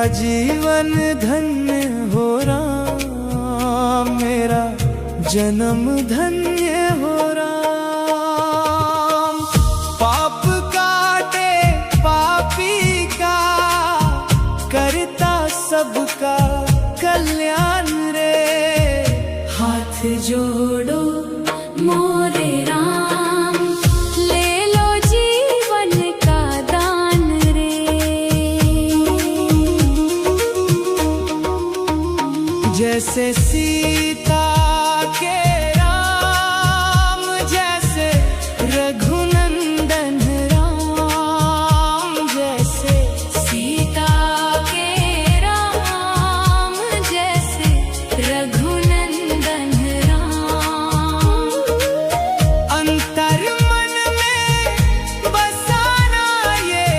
जीवन धन्य हो राम, मेरा जन्म धन्य हो राम। पाप काटे पापी का, करता सबका कल्याण रे। हाथ जोड़ो मोरे राम, ले लो जीवन का दान रे। जैसे सीता के राम, जैसे रघुनंदन राम, जैसे सीता के राम, जैसे रघुनंदन राम। अंतर मन में बसाना ये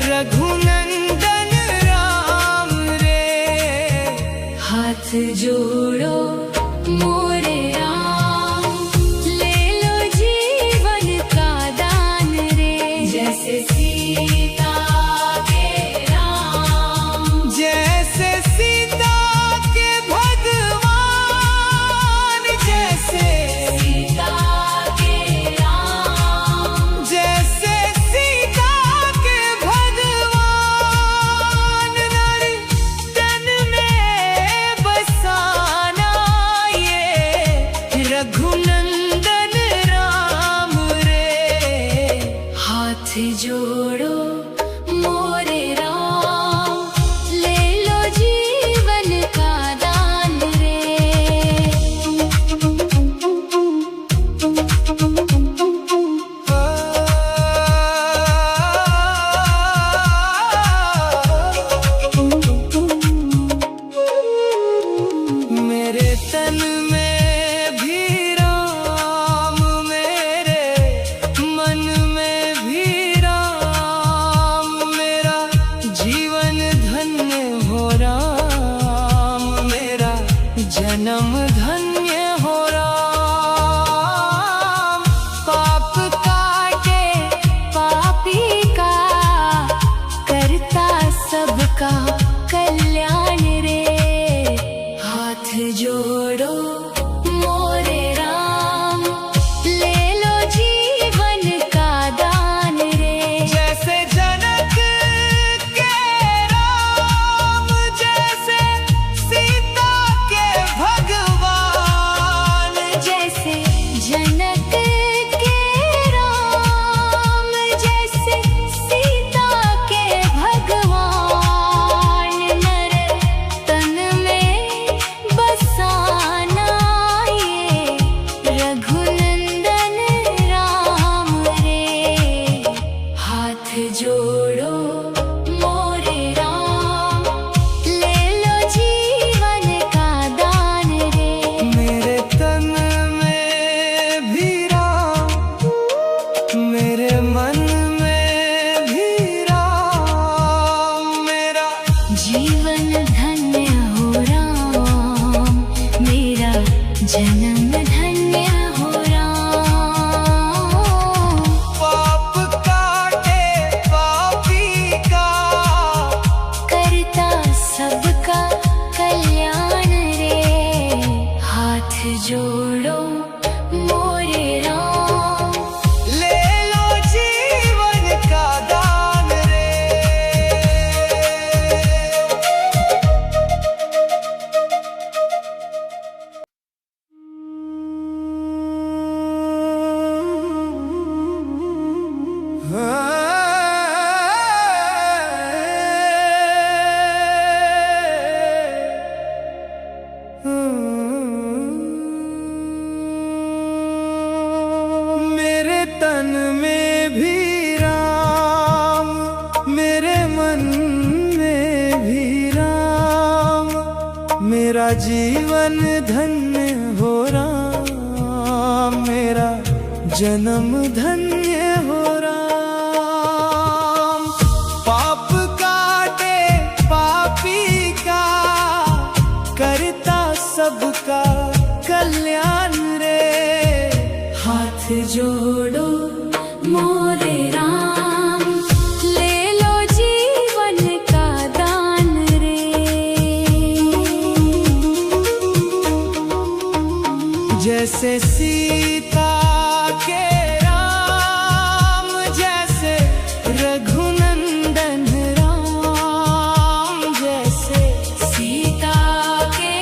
रघुनंदन राम रे। हाथ जोड़ो मोरे राम, ले लो जीवन का दान रे। जैसे सीता के राम, जैसे सीता के भगवान, जैसे सीता के राम, जैसे सीता के भगवान। नर तन में बसाना ये रघुनंदन राम रे। हाथ जोड़ो मोरे राम, ले लो जीवन का दान रे। मेरे तन में भी राम, मेरे मन में भी राम, मेरा जीवन धन्य हो राम, मेरा जन्म धन्य हो राम। पाप काटे पापी का, करता सबका कल्याण रे। हाथ जोड़ो मोरे राम, ले लो जीवन का दान रे। जैसे जनक के राम, जैसे सीता के भगवान। जैसे जनक के राम, जैसे सीता के भगवान। नर तन में बसाना ये रघुनंदन राम रे। हाथ जोड़ो मोरे राम, ले लो जीवन का दान रे। मेरे तन में भी राम, मेरे मन में भी राम, मेरा जीवन धन्य हो राम, मेरा जन्म धन्य हो राम। पाप काटे पापी का, करता सबका कल्याण रे। हाथ जोड़ो मोरे राम, ले लो जीवन का दान रे। मेरे तन में भी राम, मेरे मन में भी राम, मेरा जीवन धन्य हो राम, मेरा जन्म धन्य हो राम। पाप काटे पापी का, करता सबका कल्याण रे। हाथ जोड़ो मोरे राम, ले लो जीवन का दान जैसे सीता के राम, जैसे रघुनंदन राम, जैसे सीता के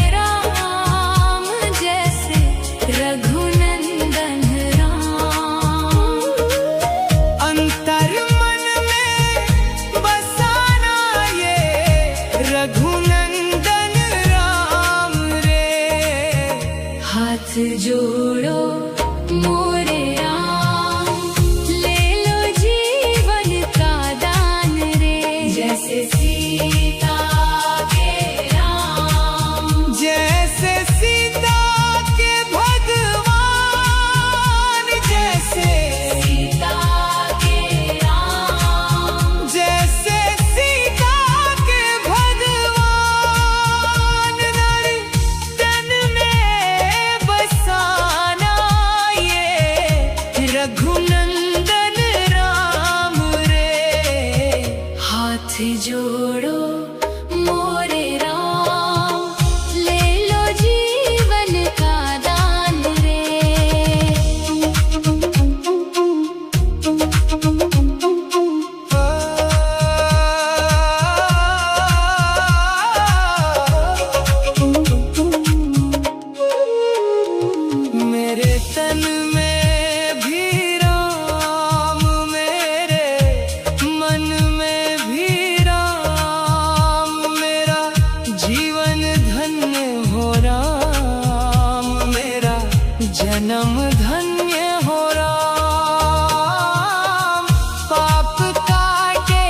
राम, जैसे रघुनंदन राम। अंतर मन में बसाना ये रघुनंदन राम रे। हाथ जोड़ो मोरे राम, ले लो जीवन का दान रे। जैसे सीता के राम, जैसे सीता के भगवान, जैसे सीता के राम, जैसे सीता के भगवान। नर तन में बसाना ये रघुनंदन राम रे। हाथ जोड़ो मोरे राम, ले लो जीवन का दान रे। मेरे तन में भी राम, मेरे मन में भी राम, मेरा जीवन धन्य हो राम, मेरा जन्म धन्य हो राम। पाप काटे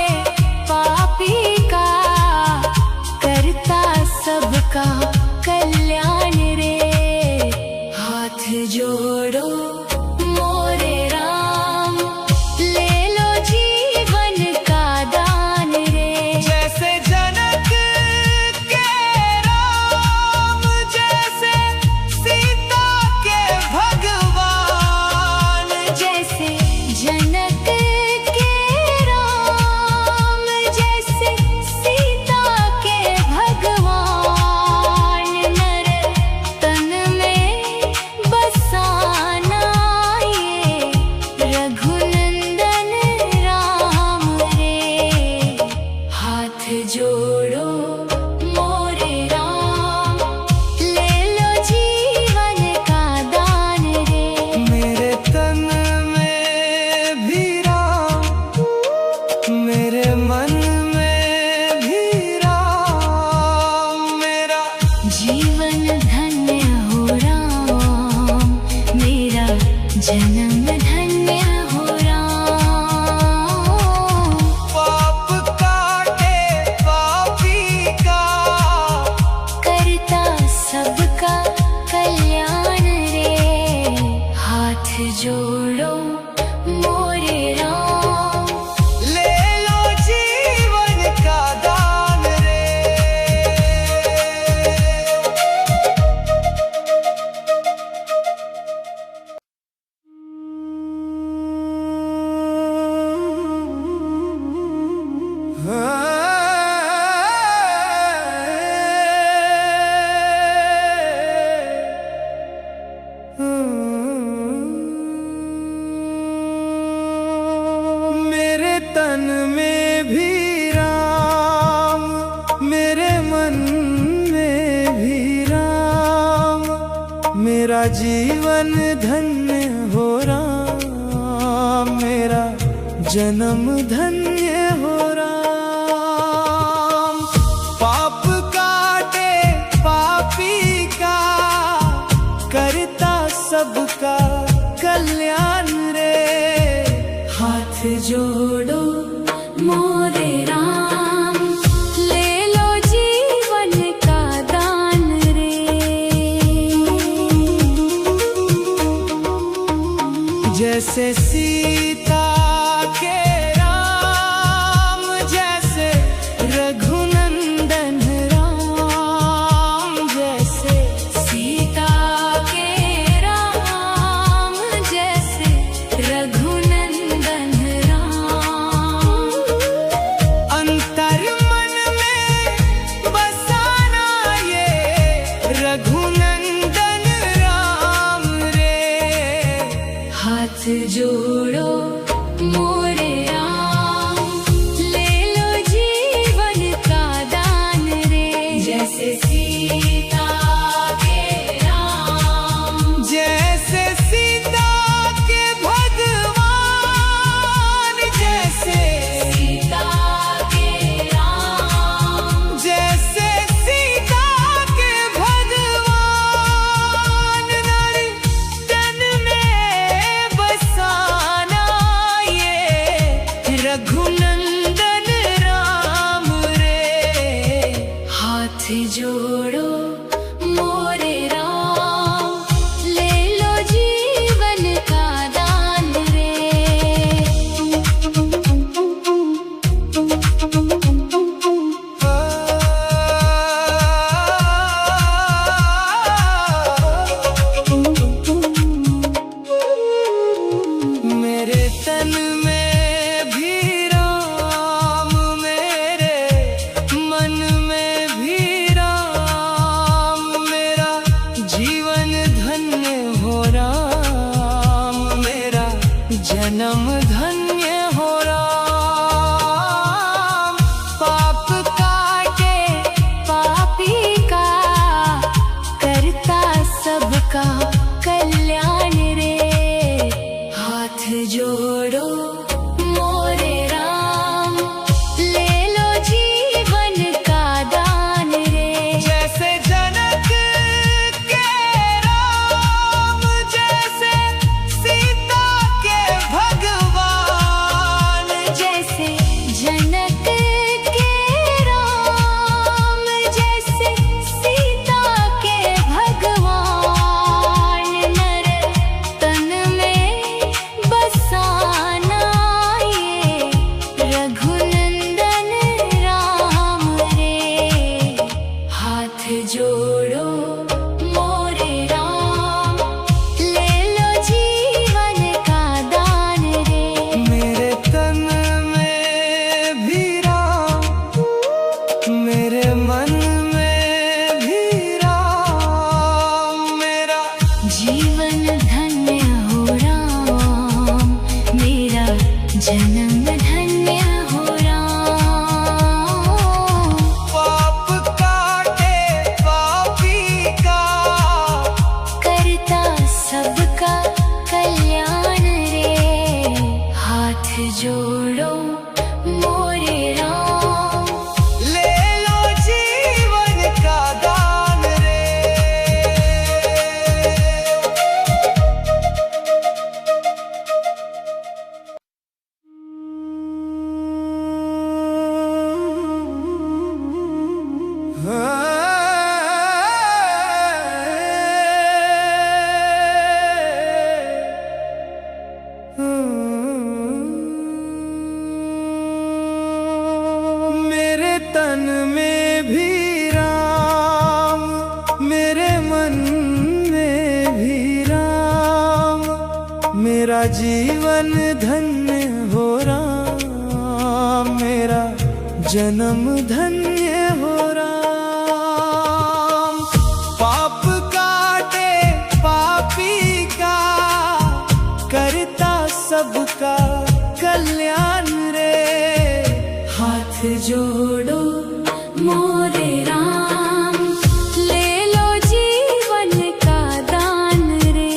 पापी का, करता सबका कल्याण रे। हाथ जोड़ो मोरे राम, ले लो जीवन का दान रे। जैसे जनक के राम, जैसे सीता के भगवान। जैसे जनक के राम, जैसे सीता के भगवान। नर तन में बसाना ये रघुनंदन राम रे। हाथ जोड़ो मोरे राम, ले लो जीवन का दान रे। मेरे तन में भी राम, मेरे मन में भी राम, मेरा जीवन धन्य हो राम, मेरा जन्म धन्य हो राम। पाप काटे पापी का, करता सबका कल्याण रे। हाथ जोड़ो मोरे राम, ले लो जीवन का दान रे। मेरे तन में भी राम, मेरे मन में भी राम, मेरा जीवन धन्य हो राम, मेरा जन्म धन्य हो राम। पाप काटे पापी का, करता सबका कल्याण रे। हाथ जोड़ो मोरे राम, ले लो जीवन का दान रे। जैसे सीता के राम, जैसे रघुनंदन राम, जैसे सीता के राम, जैसे रघुनंदन राम। अंतर मन में बसाना ये रघुनंदन राम जैसे सीता के राम, जैसे सीता के भगवान, जैसे सीता के राम, जैसे सीता के भगवान। नारी तन में बसाना ये रघुनंदन राम रे। हाथ जोड़ो मोरे राम, ले लो जीवन का दान रे। मेरे तन में भी राम, मेरे मन में भी राम, मेरा जीवन धन्य हो राम, मेरा जन्म धन्य हो राम। पाप काटे पापी का करता सबका कल्याण रे। हाथ जोड़ो मोरे राम, ले लो जीवन का दान रे। जैसे जनक के राम, जैसे सीता के भगवान, जैसे जनक के राम, जैसे सीता के भगवान। नर तन में बसाना ये रघुनंदन राम रे। हाथ जोड़ो मोरे राम, ले लो जीवन का दान रे। मेरे तन में भी राम, मेरे मन में भी राम, मेरा जीवन धन्य हो राम, मेरा जन्म धन्य हो राम। पाप काटे पापी का करता सबका कल्याण रे। हाथ जोड़ो मोरे राम, ले लो जीवन का दान रे। मेरे तन में भी राम, मेरे मन में भी राम, मेरा जीवन धन्य हो राम, मेरा जन्म धन्य हो राम। पाप काटे पापी का करता सबका कल्याण रे। हाथ जोड़ो मोरे राम, ले लो जीवन का दान रे।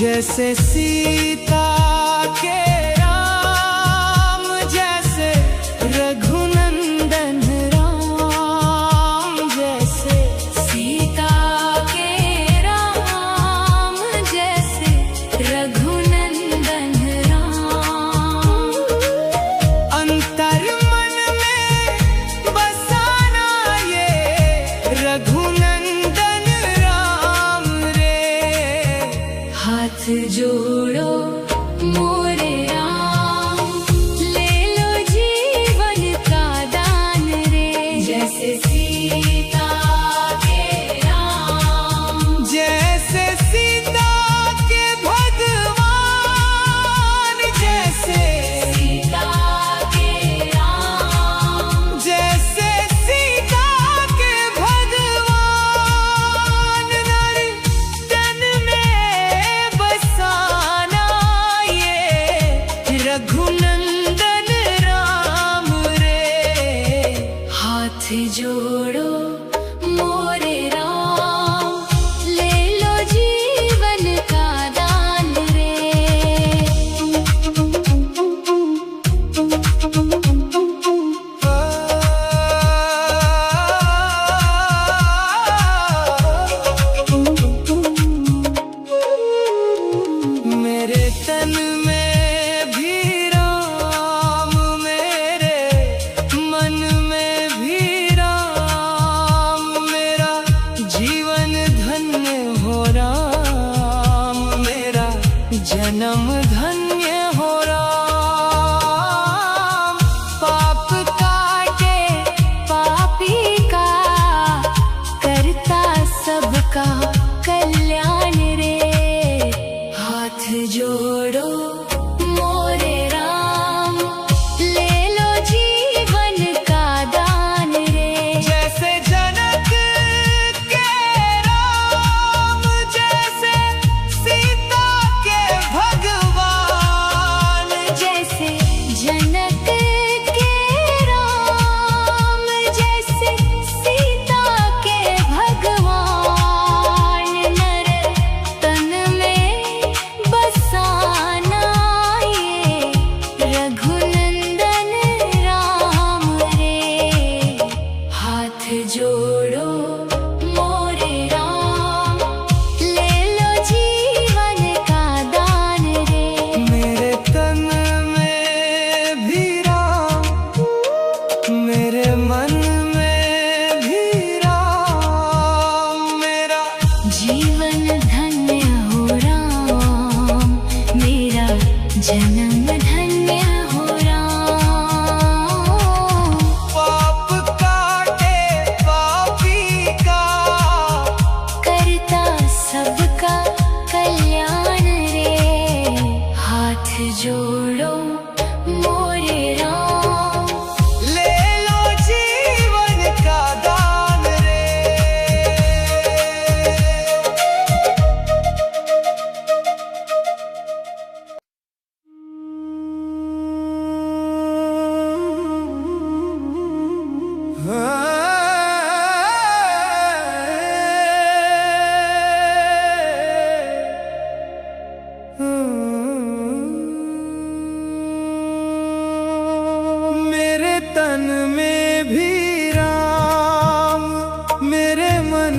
जैसे सीता के राम, जोड़ो मोरे राम, ले लो जीवन का दान रे। मेरे तन में भी राम, मेरे मन में भी राम, मेरा जीवन धन्य हो राम, मेरा जन्म धन्य हो राम। पाप काटे पापी का, करता सबका कल्याण रे। हाथ जोड़ो मोरे राम, ले लो जीवन का दान रे। जैसे जनक के राम, जैसे सीता के भगवान, जैसे जनक के राम, जैसे सीता के भगवान। नर तन में बसाना ये रघुनंदन राम रे। हाथ जोड़ो मोरे राम, ले लो जीवन का दान रे। मेरे तन में भी राम, मेरे मन में भी राम, मेरा जीवन धन्य हो राम, मेरा जन्म धन्य हो राम। पाप काटे पापी का, करता सबका कल्याण रे। हाथ जोड़ो मोरे राम, ले लो जीवन का दान रे। मेरे तन में भी राम, मेरे मन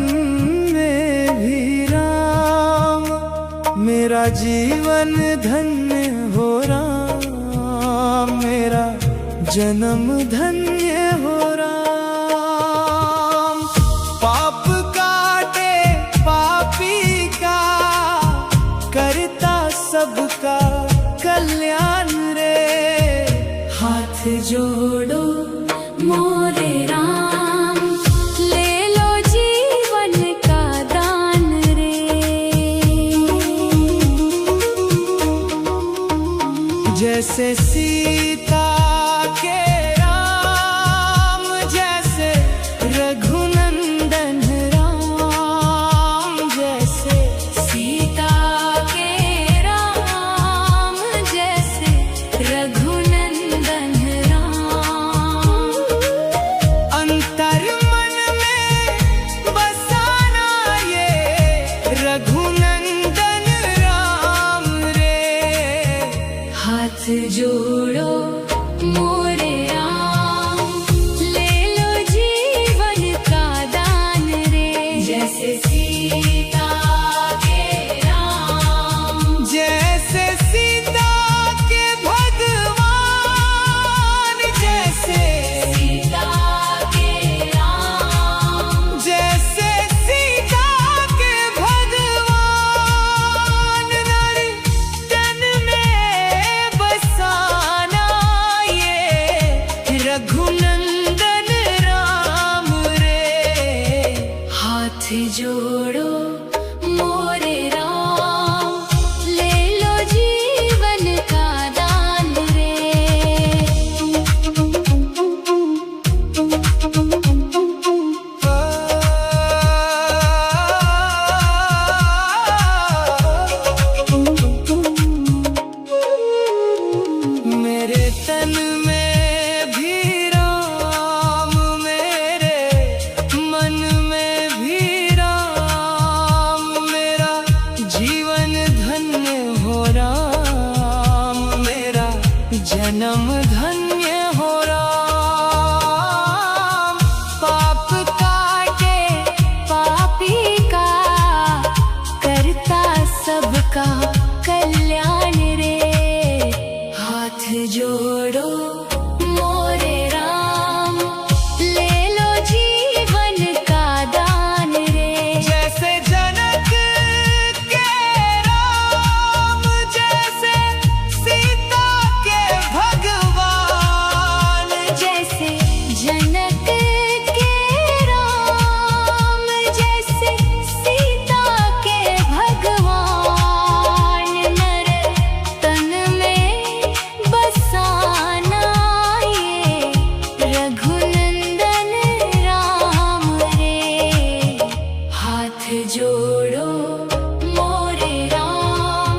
में भी राम, मेरा जीवन धन्य हो राम, मेरा जन्म धन्य हो राम। पाप काटे पापी का, करता सबका कल्याण रे। हाथ जोड़ो मोरे राम, ले लो जीवन का दान रे। जैसे सीता के राम, जैसे रघुनंदन राम, जैसे सीता के राम, जैसे रघुनंदन राम। जनक के राम, जैसे सीता के भगवान, नर तन में बसाना ये रघुनंदन राम रे। हाथ जोड़ो मोरे राम,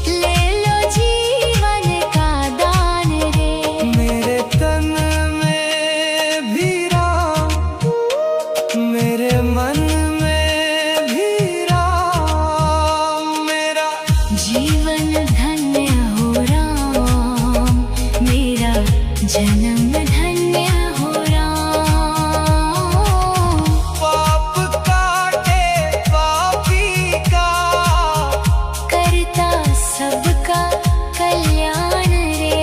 ले लो जीवन का दान रे। मेरे तन में भी राम, मेरे मन में भी राम, मेरा जीवन धन्य हो राम, मेरा जन्म धन्य हो राम। पाप काटे पापी का, करता सबका कल्याण रे।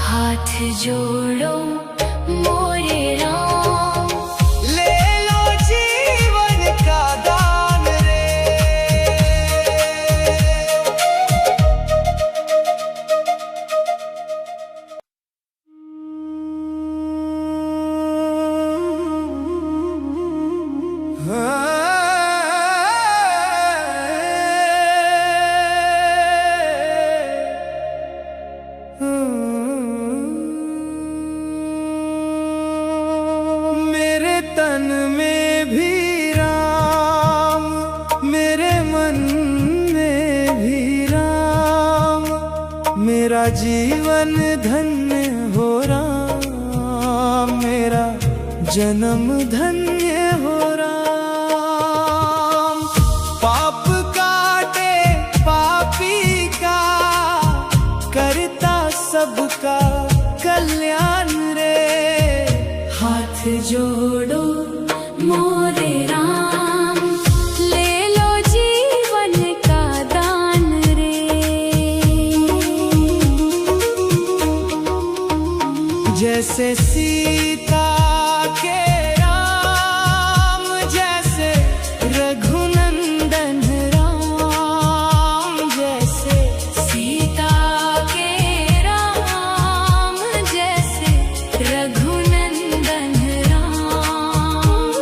हाथ जोड़ो मोरे राम, ले लो जीवन का दान रे। मेरे तन में भी राम, मेरे मन में भी राम, मेरा जीवन धन्य हो राम, मेरा जन्म धन्य हो राम। पाप काटे पापी का, करता सबका कल्याण रे। हाथ जोड़ो मोरे राम, ले लो जीवन का दान रे। जैसे सीता के राम, जैसे रघुनंदन राम, जैसे सीता के राम, जैसे रघुनंदन राम।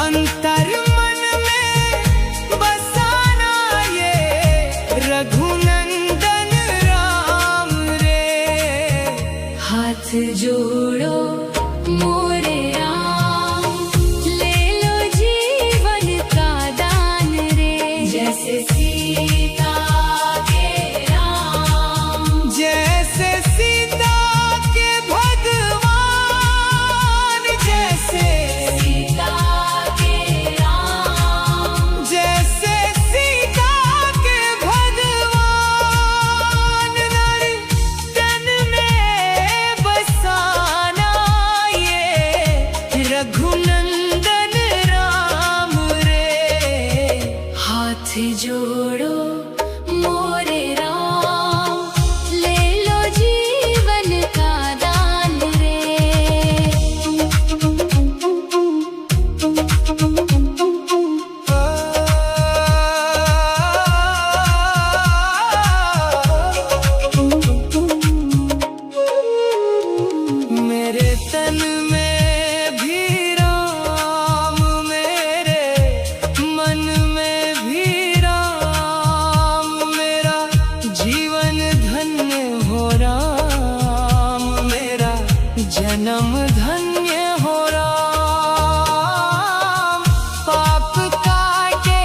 अंतर मन में बसाना ये रघुनंदन राम रे। हाथ जोड़ो मोरे राम, ले लो जीवन का दान रे। जैसे सीता के राम, जैसे सीता के भगवान, जैसे सीता के राम, जैसे सीता के भगवान, नर तन में बसाना ये रघुनंदन राम रे। हाथ जोड़ो मोरे राम, ले लो जीवन का दान रे। मेरे तन में भी राम, मेरे मन में भी राम, मेरा जीवन धन्य हो राम, मेरा जन्म धन्य हो राम। पाप काटे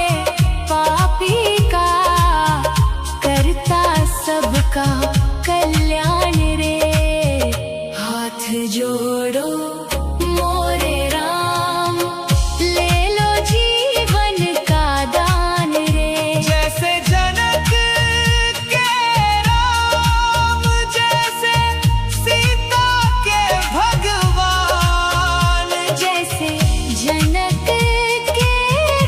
पापी का, करता सबका कल्याण रे। हाथ जोड़ो मोरे राम, ले लो जीवन का दान रे। जैसे जनक के राम, जैसे सीता के भगवान, जैसे जनक के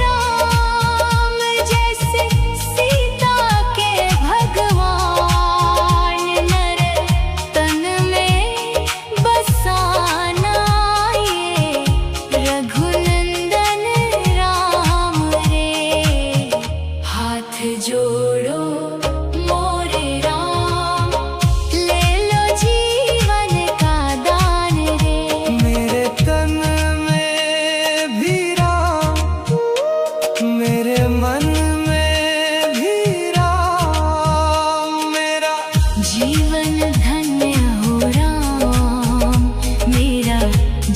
राम, जैसे सीता के भगवान, नर तन में बसाना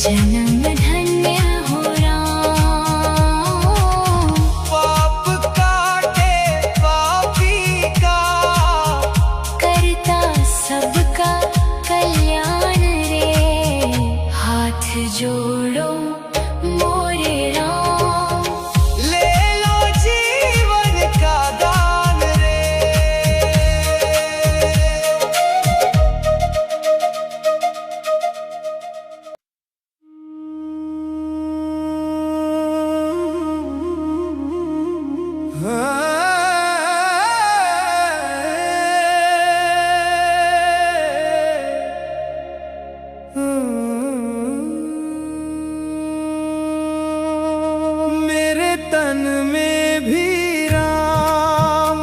जन्म धन्य हो राम। पाप काटे पापी का, करता सबका कल्याण रे। हाथ जोड़ो मोरे राम, ले लो जीवन का दान रे। मेरे तन में भी राम,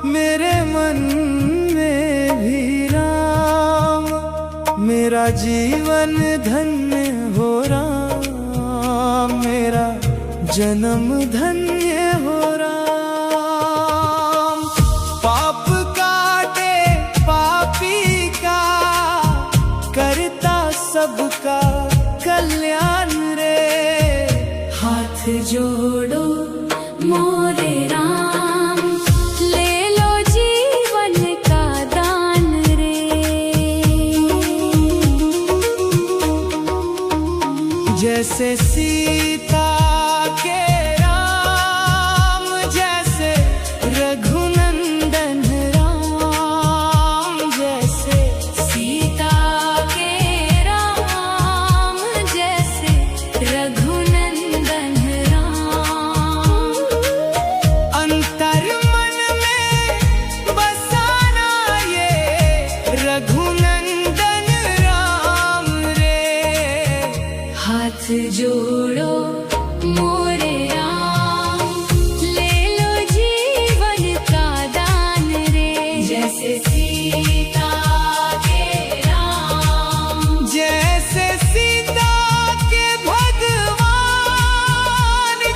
मेरे मन में भी राम, मेरा जीवन धन्य हो राम, मेरा जन्म धन्य हो राम। पाप काटे पापी का, करता सबका कल्याण रे। हाथ जोड़ो मोरे राम, ले लो जीवन का दान रे। जैसे सीता के राम, जैसे रघुनंदन राम, जैसे सीता के राम, जैसे रघुनंदन राम। अंतर मन में बसाना ये रघुनंदन राम रे। हाथ जोड़ो मोरे राम, ले लो जीवन का दान रे। जैसे सीता के राम, जैसे सीता के भगवान,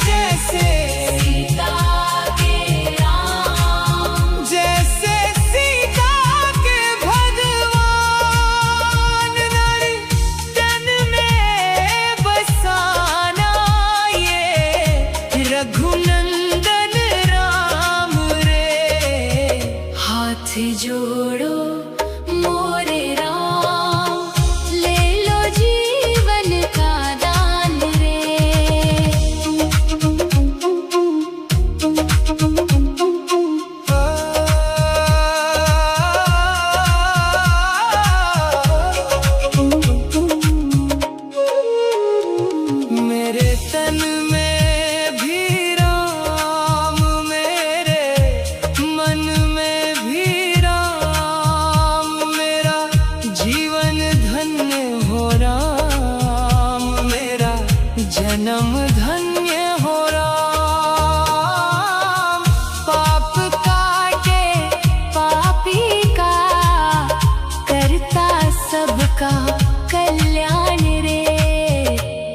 जैसे सीता के राम, जैसे सीता के भगवान। नारी तन में बसाना ये रघुनंदन राम रे। हाथ जोड़ो मोरे राम, ले लो जीवन का दान रे। मेरे तन में भी राम, मेरे मन में भी राम, मेरा जीवन धन्य हो राम, मेरा जन्म धन्य हो राम। पाप काटे पापी का, करता सबका कल्याण रे।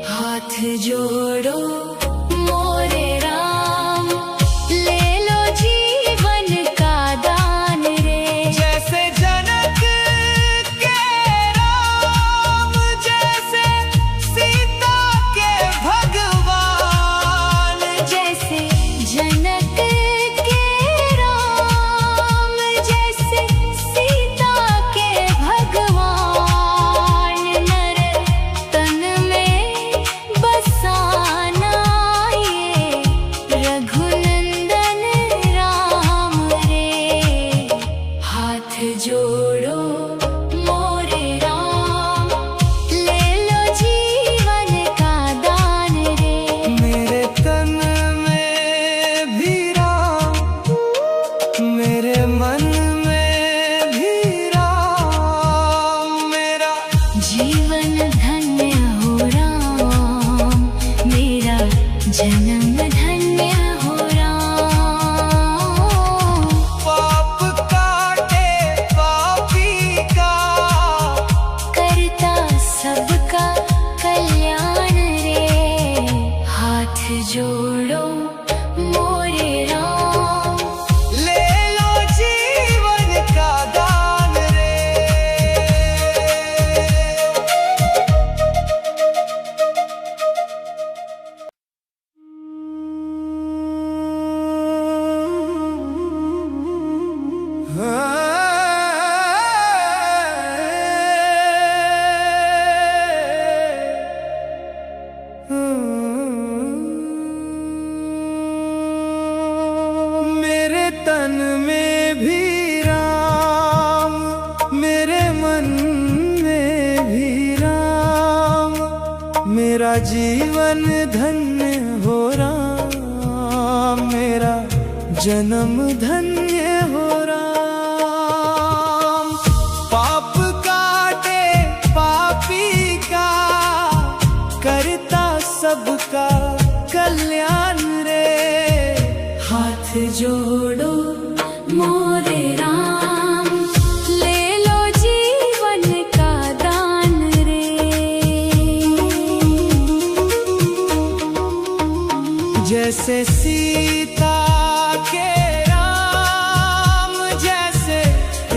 हाथ जोड़ो मोरे राम, ले लो जीवन का दान रे। जैसे जनक के राम, जैसे सीता के भगवान, जैसे जनक के राम, जैसे सीता के भगवान। नर तन में बसाना ये रघुनंदन राम रे। हाथ जोड़ो मोरे राम, ले लो जीवन का दान रे। मेरे तन में भी राम, मेरे मन में भी राम, मेरा जीवन धन्य हो राम, मेरा जन्म धन्य हो राम। पाप काटे पापी का, करता सबका कल्याण रे। हाथ जोड़ो मोरे राम, ले लो जीवन का दान रे। मेरा जीवन धन्य हो राम, मेरा जन्म धन्य हो राम। पाप काटे पापी का, करता सबका कल्याण रे। हाथ जोड़ो मोरे राम, ले लो जीवन का दान रे। जैसे सीता के राम, जैसे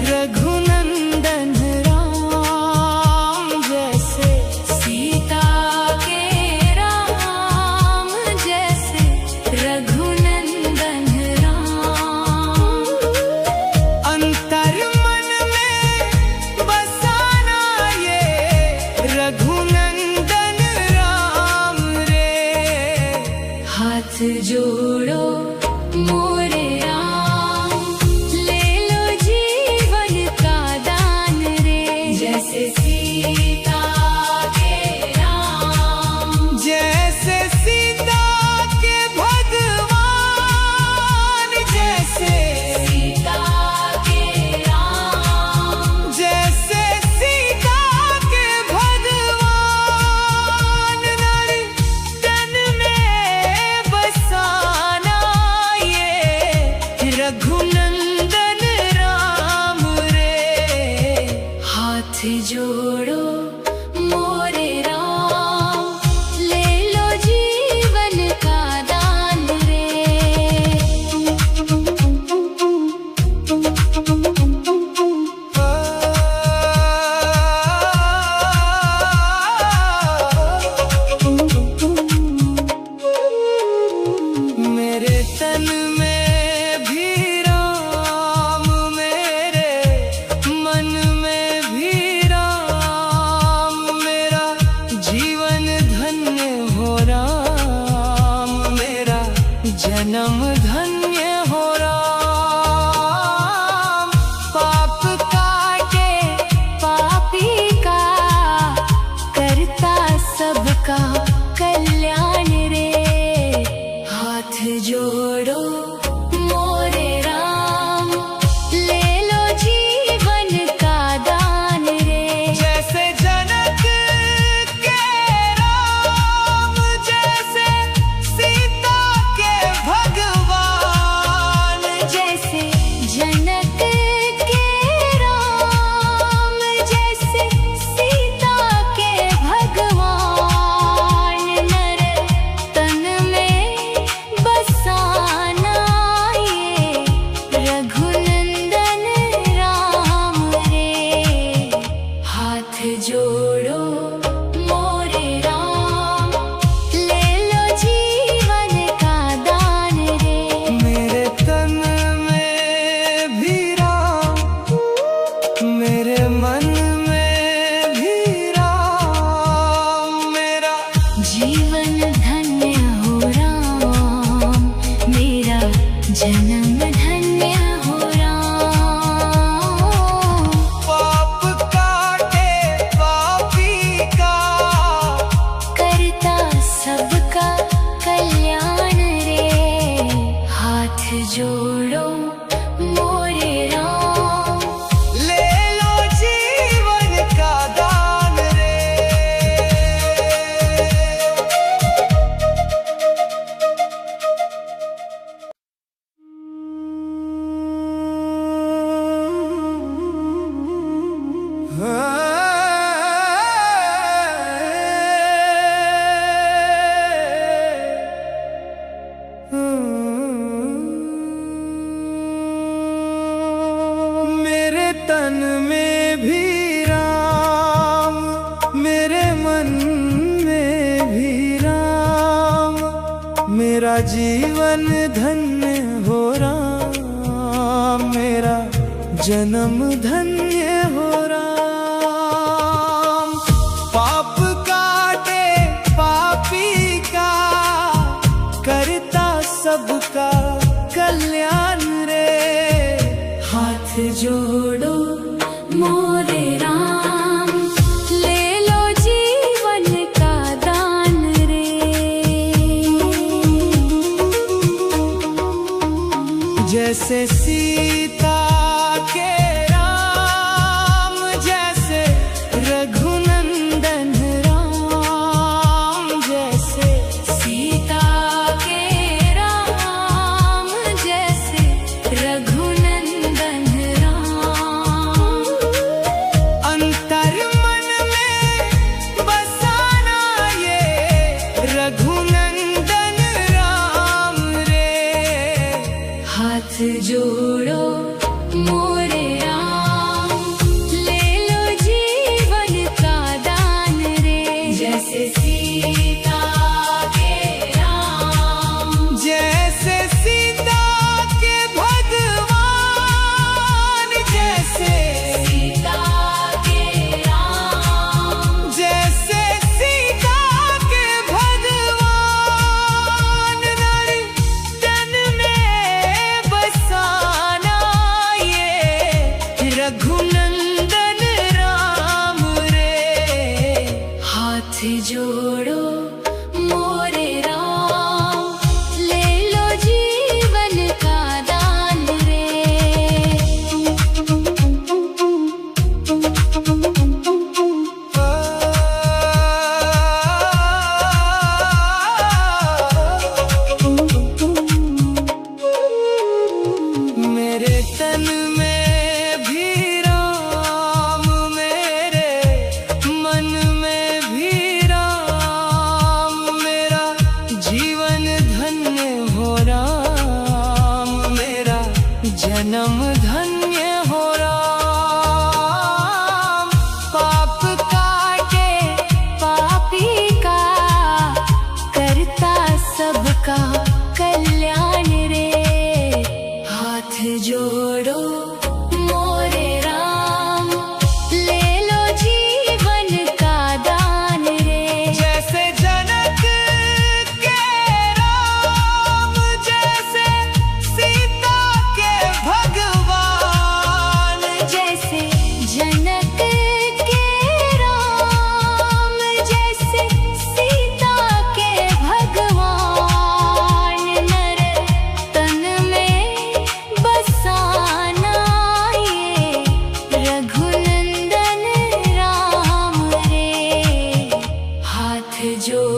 रघुनंदन राम, जैसे सीता के राम, जैसे रघुनंदन राम। अंतर मन में बसाना ये रघुनंदन राम रे। हाथ जोड़ो मोरे राम, ले लो जीवन का दान रे। जैसे सीता के राम, जैसे सीता के भगवान, जैसे सीता के राम, जैसे सीता के भगवान। नर तन में बसाना ये रघुनंदन राम रे। हाथ जोड़ो मोरे राम, ले लो जीवन का दान रे। मेरे तन में भी राम, मेरे मन में भी राम, मेरा जीवन धन्य हो राम, मेरा जन्म धन्य हो राम। पाप काटे पापी का, करता सबका कल्याण रे। हाथ जोड़ो मोरे राम, ले लो जीवन का दान रे। जैसे जनक के राम, जैसे सीता के भगवान। जैसे जनक के राम, जैसे सीता के भगवान। नर तन में बसाना ये रघुनंदन राम रे। हाथ जोड़ो मोरे राम, ले लो जीवन का दान रे। मेरे तन में भी राम, मेरे मन में भी राम, मेरा जीवन धन्य हो राम, मेरा जन्म धन्य हो राम। पाप काटे पापी का, करता सबका कल्याण रे। हाथ जोड़ो मोरे राम, ले लो जीवन का दान रे। मेरे तन में भी राम, मेरे मन में भी राम, मेरा जीवन धन्य हो राम, मेरा जन्म धन्य हो राम। पाप काटे पापी का, करता सबका कल्याण रे। हाथ जोड़ो मोरे राम, ले लो जीवन का दान जैसे सीता के राम, जैसे रघुनंदन राम, जैसे सीता के राम, जैसे रघुनंदन राम। अंतर मन में बसाना ये रघुनंदन राम रे। हाथ जोड़ो मोरे राम, ले लो जीवन का दान रे। जैसे सीता के राम, जैसे सीता के भगवान, जैसे सीता के राम, जैसे सीता के भगवान। नर तन में बसाना ये रघुनंदन राम रे। हाथ जोड़ो मोरे राम, ले लो जीवन का दान रे। मेरे तन में भी राम, मेरे मन में भी राम, मेरा जीवन धन्य हो राम, मेरा जन्म धन्य हो राम। पाप काटे पापी का करता सबका कल्याण रे। हाथ जोड़ो मोरे राम, ले लो जीवन का दान रे। जैसे जनक के राम, जैसे सीता के भगवान, जैसे जनक के राम, जैसे सीता के भगवान। नर तन में बसाना ये रघुनंदन राम रे। हाथ जोड़ो